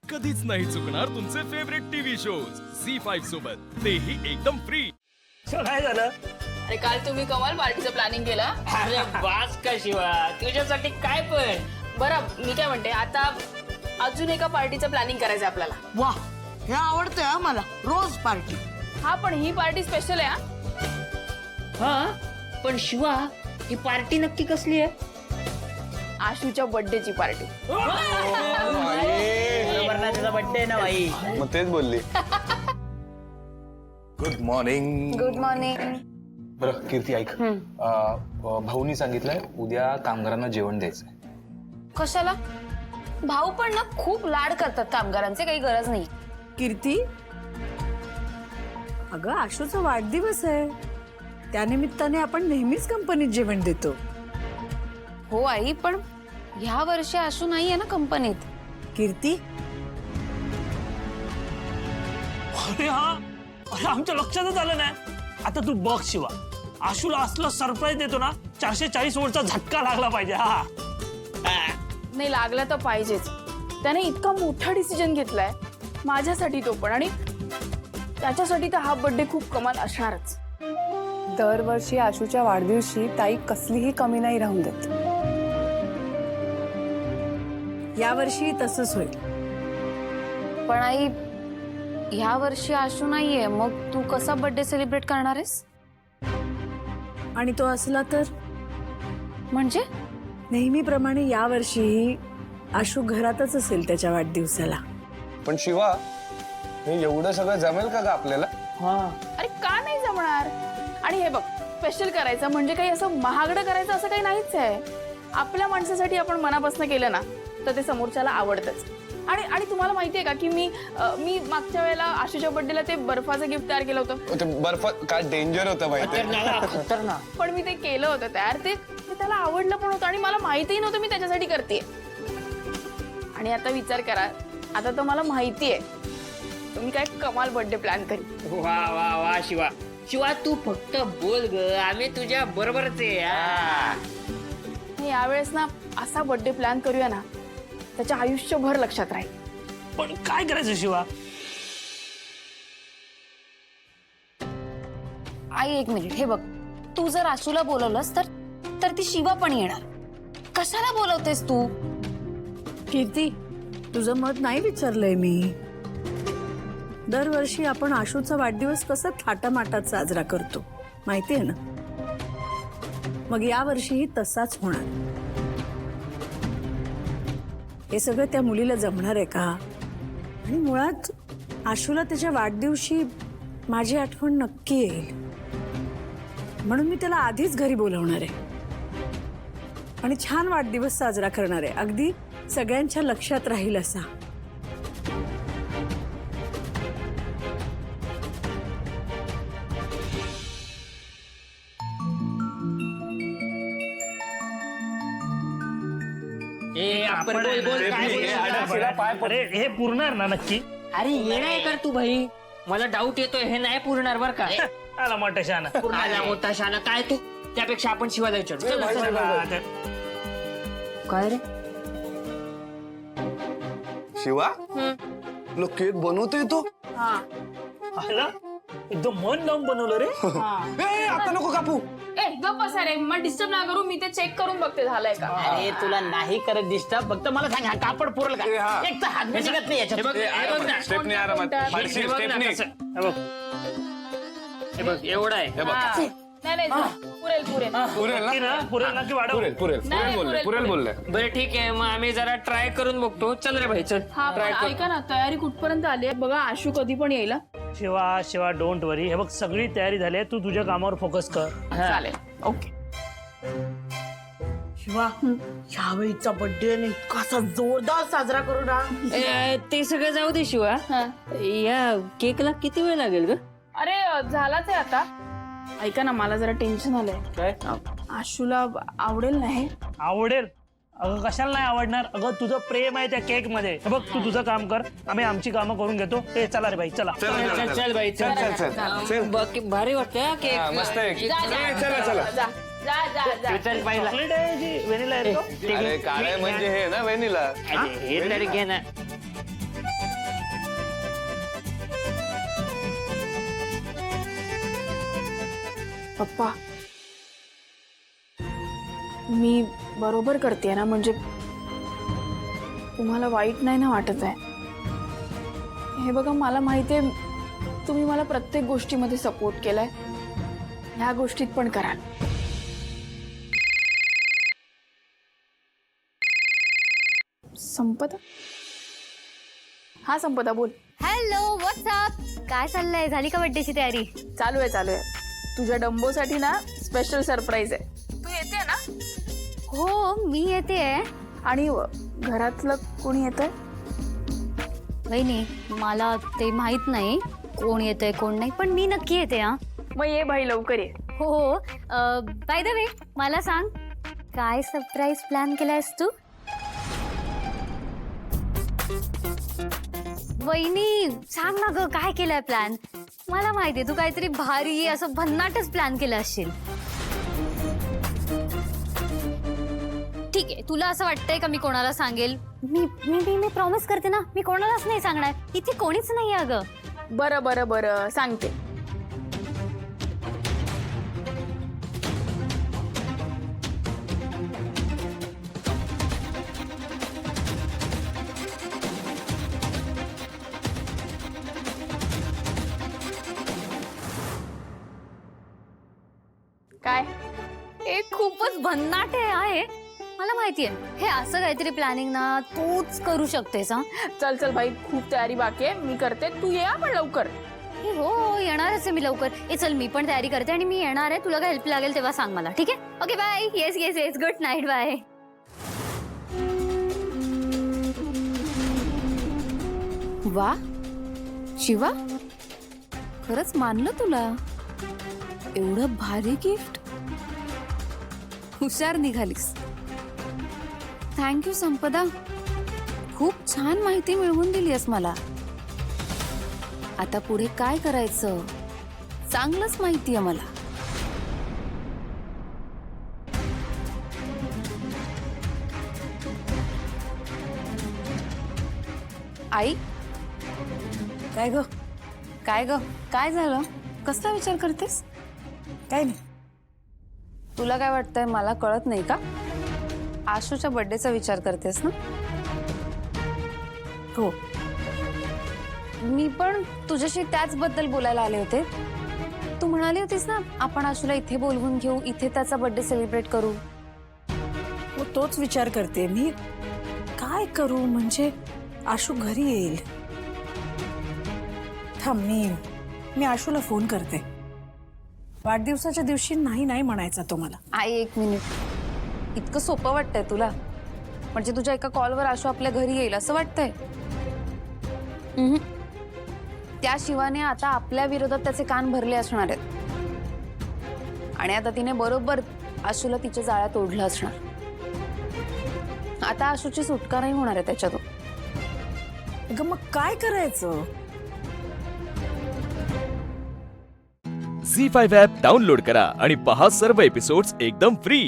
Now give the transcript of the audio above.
कधीच नाही चुकणार तुमचे फेवरेट टीव्ही शोज झी5 सोबत, तेही एकदम फ्री. काय झालं? अरे काल तुम्ही कमाल पार्टीचं प्लॅनिंग केलं. अरे बास का शिवा, तुझ्यासाठी काय पण. बरं मी काय म्हणते, आता अजून एका पार्टीचं प्लॅनिंग करायचं आपल्याला. वा, हे आवडतंय हा मला. रोज पार्टी. हा पण ही पार्टी स्पेशल आहे. हा पण शिवा, ही पार्टी नक्की कसली आहे? आशूच्या बर्थडेची पार्टी. बरोबर ना, त्याचा बर्थडे ना भाई. मग तेच बोलली. Good morning. Good morning. बरं कीर्ती ऐक, भाऊनी सांगितलंय उद्या कामगारांना जेवण द्यायचंय. कशाला? भाऊ पण ना खूप लाड करतात कामगारांचे, काही गरज नाही. कीर्ती, अगं आशूचा वाढदिवस आहे, त्यानिमित्ताने आपण नेहमीच कंपनीत जेवण देतो. हो आई, पण ह्या वर्षी आशू नाहीये ना कंपनीत. कीर्ती, अरे हा, अरे आमच्या लक्षातच आलं नाही. आता तू बघ शिवा, आशूला असलं सरप्राईज देतो ना, 440 वोल्टचा झटका लागला पाहिजे. हा नाही लागला तर पाहिजेच. त्याने इतका मोठा डिसिजन घेतलाय माझ्यासाठी, तो पण, आणि त्याच्यासाठी तर हा बर्थडे खूप कमाल असणारच. दरवर्षी आशूच्या वाढदिवशी ताई कसलीही कमी नाही राहून देत. यावर्षी तसंच होईल. पण आई, ह्या वर्षी आशू नाहीये, मग तू कसा बर्थडे सेलिब्रेट करणार आहेस? आणि तो असला तर म्हणजे नेहमीप्रमाणे यावर्षीही आशू घरातच असेल त्याच्या वाढदिवसाला. पण शिवा, हे एवढं सगळं जमेल का ग आपल्याला? अरे का नाही जमणार? आणि हे बघ, स्पेशल करायचं म्हणजे काही असं महागडं करायचं असं काही नाहीच आहे. आपल्या माणसासाठी आपण मनापासून केलं ना तर ते समोरच्याला आवडतच. आणि तुम्हाला माहितीये का की मी मागच्या वेळेला आशूच्या बर्थडेला ते बर्फाचं गिफ्ट तयार केलं होतं. ते बर्फ काय डेंजर होतं माहिती? खतरनाक. पण मी ते केलं होतं तयार. ते त्याला आवडलं पण होतं आणि मला माहितीही नव्हतं मी त्याच्यासाठी करते. आणि आता विचार करा, आता तर मला माहितीये तुम्ही काय कमाल बर्थडे प्लॅन करी. वा वा वा शिवा, शिवा तू फक्त बोल ग, आम्ही तुझ्या बरोबरच आहे. यावेळेस ना असा बर्थडे प्लॅन करूया ना, त्याच्या आयुष्यभर लक्षात राहील. पण काय करायचं शिवा? आई एक मिनिट, हे बघ, तू जर आशूला बोलवलंस तर ती शिवा पण येणार. कशाला बोलवतेस तू? कीर्ती, तुझं मत नाही विचारलंय मी. दरवर्षी आपण आशूचा वाढदिवस कसा थाटामाटात साजरा करतो माहितीये ना, मग यावर्षीही तसाच होणार. हे सगळं त्या मुलीला जमणार आहे का? आणि मुळात आशूला त्याच्या वाढदिवशी माझी आठवण नक्की येईल, म्हणून मी त्याला आधीच घरी बोलवणार आहे आणि छान वाढदिवस साजरा करणार आहे, अगदी सगळ्यांच्या लक्षात राहील असा. अरे हे पुरणार ना नक्की? अरे येणार कर तू भाई, मला डाऊट येतोय हे नाही पुरणार बर का. आला मोठा शाना. आला मोठा शाना काय तू, त्यापेक्षा आपण शिवाला विचारू. काय रे शिवा, तुला केक बनवतोय तो? आला, एकदम मन लावून बनवलं रे. ए, आता नको कापू. ए गप्प बसा रे, मग डिस्टर्ब ना करू. मी ते चेक करून बघते झालंय का. अरे तुला नाही करत डिस्टर्ब, फक्त मला सांग हा कापड पुरल का? ए, हा. एक तर हात बी निघत नाही याच्यात. स्टेपनी आरामात. फारशी स्टेपनी. हे बघ एवढं आहे. हे बघ. नाही पुरेल पुरेल. पुरेल ना? पुरेल ना की वाढव? पुरेल पुरेल नाही, बोलले, पुरेल, पुरेल बोलले. बरं ठीक आहे, मग आम्ही जरा ट्राय करून बघतो. चल रे भाई चल. हा पण ऐका ना, तयारी कुठपर्यंत आली आहे बघा. आशू कधी पण येईल. शिवा शिवा डोंट वरी. हे बघ सगळी तयारी झाली आहे, तू तुझ्या कामावर फोकस कर. चालेल, ओके. शिवा, ह्यावेळीचा बर्थडे इतका असा जोरदार साजरा करू ना. ते सगळं जाऊ दे शिवा, या केकला किती वेळ लागेल ग? अरे झालाच आहे आता. ऐका ना, मला जरा टेन्शन आलंय. काय आशूला आवडेल नाही? आवडेल? अगं कशाला नाही आवडणार? अगं तुझं प्रेम आहे त्या केक मध्ये. हे बघ तू तुझं काम कर, आम्ही आमची कामं करून घेतो. ते चला रे भाई, चला. चल चल भाई चल. चल. भारी वाटतंय केक. मस्त आहे. चला चला. जा जा जा जा. चल पाहिला. चॉकलेट आहे जी व्हॅनिला आहे तो? अरे काय म्हणजे हे ना वेनिला. हे तरी घे ना. पप्पा, मी बरोबर करते ना? म्हणजे तुम्हाला वाईट नाही ना वाटत आहे? हे बघा, मला माहिती आहे तुम्ही मला प्रत्येक गोष्टीमध्ये सपोर्ट केलाय, ह्या गोष्टीत पण कराल. संपदा? हा संपदा, बोल. हॅलो व्हॉट्सअप, काय चाललंय? झाली का बड्डेची तयारी? चालू आहे. तुझ्या डंबोसाठी ना स्पेशल सरप्राईज आहे. तू येते ना? हो, मी येते. आणि घरातलं कोणी येतंय? वहिनी, मला ते माहित नाही कोण येतंय कोण नाही, पण मी नक्की येते. हा, मग ये भाई, लवकर ये. हो. बाय द वे, मला सांग, काय सरप्राईज प्लॅन केलायस तू? वहिनी सांग ना ग, काय केलंय प्लॅन? मला माहितीये तू काहीतरी भारी असं भन्नाटच प्लॅन केलं असशील. ठीक आहे, तुला असं वाटतंय का मी कोणाला सांगेल? मी मी मी मी प्रॉमिस करते ना, मी कोणालाच नाही सांगणार. इथे कोणीच नाही अगं. बरं सांगते. काय? हे खूपच भन्नाट आहे. मला माहितीये हे असं काहीतरी प्लॅनिंग ना तूच करू शकतेस. हा, चल भाई, खूप तयारी बाकी आहे, मी करते. तू ये पण लवकर. हो, येणारच आहे मी लवकर. चल, मी पण तयारी करते आणि मी येणार आहे. तुला काय हेल्प लागेल तेव्हा सांग मला, ठीक आहे? Okay, bye. Yes, good night, bye. वा शिवा, खरंच मानलं तुला. एवढं भारी गिफ्ट, हुशार निघालीस. थँक्यू संपदा, खूप छान माहिती मिळवून दिलीस मला. आता पुढे काय करायचं चांगलंच माहिती आहे मला. आई, काय ग? काय झालं? कसला विचार करतेस? काय नाही. तुला काय वाटतंय मला कळत नाही का? आशूच्या बर्थडेचा विचार करतेस ना? हो, मी पण तुझ्याशी त्याचबद्दल बोलायला आले होते. तू म्हणाली होतीस ना आपण आशूला इथे बोलवून घेऊ, इथे त्याचा बर्थडे सेलिब्रेट करू. हो, तोच विचार करते मी. काय करू म्हणजे आशू घरी येईल. थांब, मी आशूला फोन करते. वाढदिवसाच्या दिवशी नाही म्हणायचा तो मला. आई, एक मिनिट. इतकं सोपं वाटतंय तुला? म्हणजे तुझ्या एका कॉलवर आशू आपल्या घरी येईल असं वाटतंय? त्या शिवाने आता आपल्या विरोधात त्याचे कान भरले असणार आहेत आणि आता तिने बरोबर आशूला तिच्या जाळ्यात ओढलं असणार. आता आशूची सुटका नाही होणार आहे त्याच्यातून. अगं, मग काय करायचं? झी5 ॲप डाउनलोड करा आणि पहा सर्व एपिसोड्स एकदम फ्री.